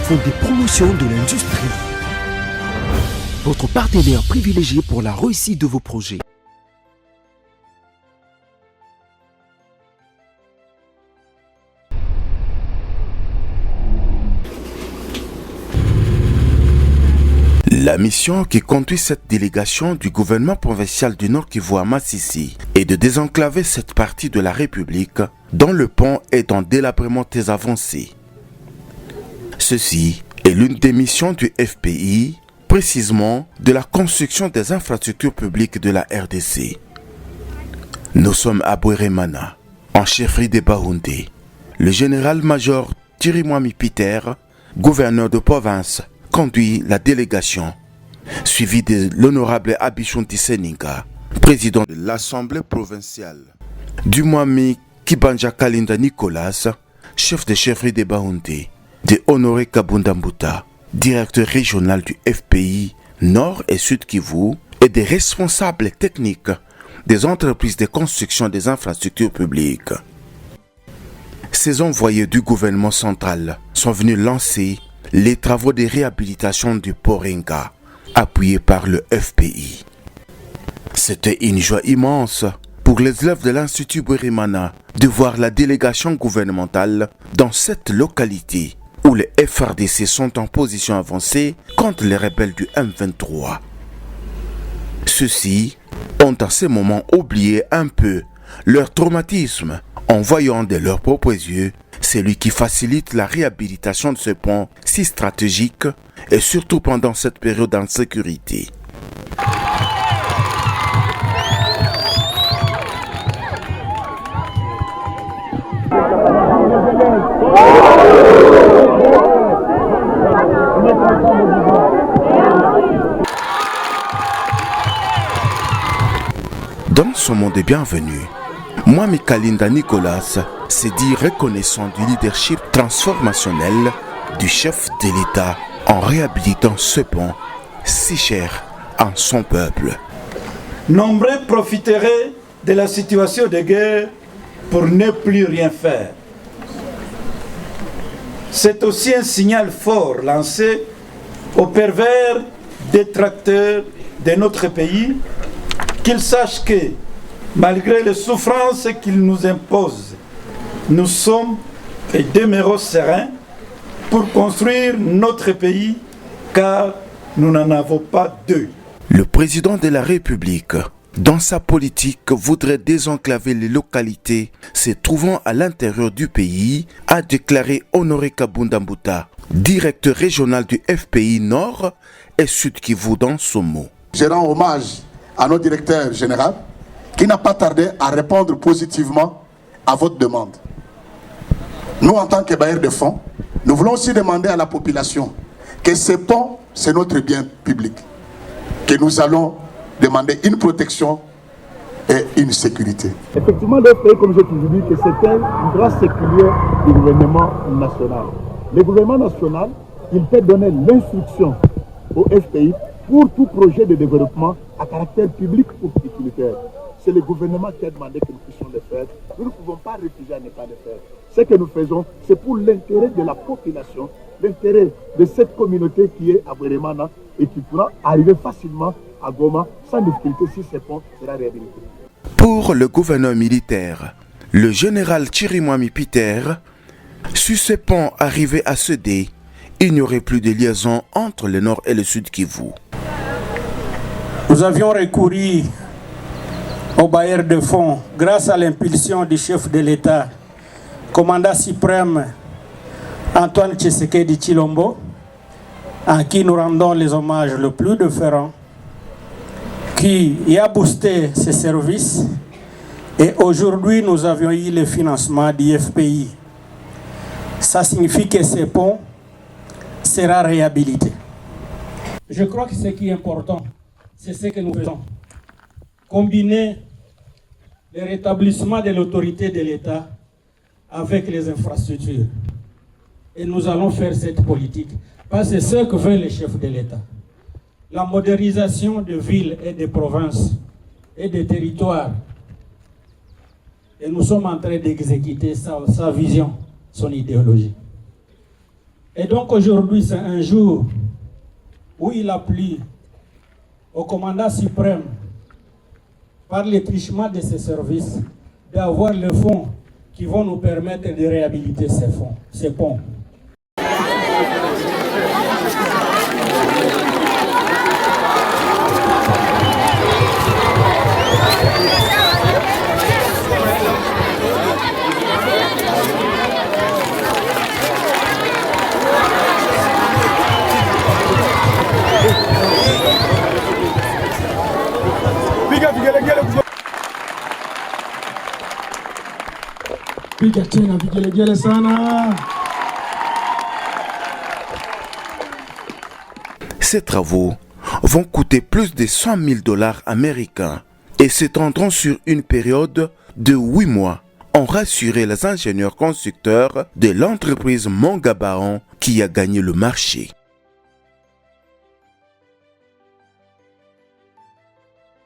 Fonds de promotion de l'industrie. Votre partenaire privilégié pour la réussite de vos projets. La mission qui conduit cette délégation du gouvernement provincial du Nord Kivu à Masisi est de désenclaver cette partie de la République dont le pont est en délabrement très avancé. Ceci est l'une des missions du FPI, précisément de la construction des infrastructures publiques de la RDC. Nous sommes à Bweremana, en chefferie de Baoundé. Le général-major Chirimwami Peter, gouverneur de province, conduit la délégation, suivi de l'honorable Abishunti Seninga, président de l'Assemblée provinciale, du Mwami Kibanja Kalinda Nicolas, chef de chefferie de Baoundé, de Honoré Kabundambuta, directeur régional du FPI Nord et Sud Kivu, et des responsables techniques des entreprises de construction des infrastructures publiques. Ces envoyés du gouvernement central sont venus lancer les travaux de réhabilitation du Porenga, appuyés par le FPI. C'était une joie immense pour les élèves de l'Institut Bweremana de voir la délégation gouvernementale dans cette localité où les FRDC sont en position avancée contre les rebelles du M23. Ceux-ci ont à ce moment oublié un peu leur traumatisme en voyant de leurs propres yeux celui qui facilite la réhabilitation de ce pont si stratégique et surtout pendant cette période d'insécurité. Dans son monde de bienvenue, Mwami Kalinda Nicolas s'est dit reconnaissant du leadership transformationnel du chef de l'État en réhabilitant ce pont si cher à son peuple. Nombreux profiteraient de la situation de guerre pour ne plus rien faire. C'est aussi un signal fort lancé aux pervers détracteurs de notre pays qu'ils sachent que, malgré les souffrances qu'ils nous imposent, nous sommes et demeurons sereins pour construire notre pays, car nous n'en avons pas deux. Le président de la République, dans sa politique, voudrait désenclaver les localités se trouvant à l'intérieur du pays, a déclaré Honoré Kabundambuta, directeur régional du FPI Nord et Sud Kivu dans son mot. Je rends hommage à notre directeur général qui n'a pas tardé à répondre positivement à votre demande. Nous, en tant que bailleurs de fonds, nous voulons aussi demander à la population que ce pont, c'est notre bien public, que nous allons demander une protection et une sécurité. Effectivement, le pays, comme j'ai toujours dit, que c'était une grâce séculière du gouvernement national. Le gouvernement national, il peut donner l'instruction au FPI pour tout projet de développement à caractère public ou utilitaire. C'est le gouvernement qui a demandé que nous puissions le faire. Nous ne pouvons pas refuser à ne pas le faire. Ce que nous faisons, c'est pour l'intérêt de la population, l'intérêt de cette communauté qui est à Bweremana et qui pourra arriver facilement à Goma sans difficulté si ce pont sera réhabilité. Pour le gouverneur militaire, le général Chirimwami Peter, si ce pont arrivait à céder, il n'y aurait plus de liaison entre le nord et le sud Kivu. Nous avions recouru aux bailleurs de fonds grâce à l'impulsion du chef de l'État, commandant suprême Antoine Tshisekedi Tshilombo, à qui nous rendons les hommages le plus déférents, qui a boosté ses services. Et aujourd'hui, nous avions eu le financement du FPI. Ça signifie que ce pont sera réhabilité. Je crois que ce qui est important, c'est ce que nous faisons. Combiner le rétablissement de l'autorité de l'État avec les infrastructures. Et nous allons faire cette politique. Parce que c'est ce que veut le chef de l'État. La modernisation de villes et de provinces et de territoires. Et nous sommes en train d'exécuter sa vision, son idéologie. Et donc aujourd'hui, c'est un jour où il a plu au commandant suprême, par les trichements de ces services, d'avoir les fonds qui vont nous permettre de réhabiliter ces ponts. Ces travaux vont coûter plus de 100 000 $ américains et s'étendront sur une période de 8 mois, ont rassuré les ingénieurs constructeurs de l'entreprise Mongabaon qui a gagné le marché.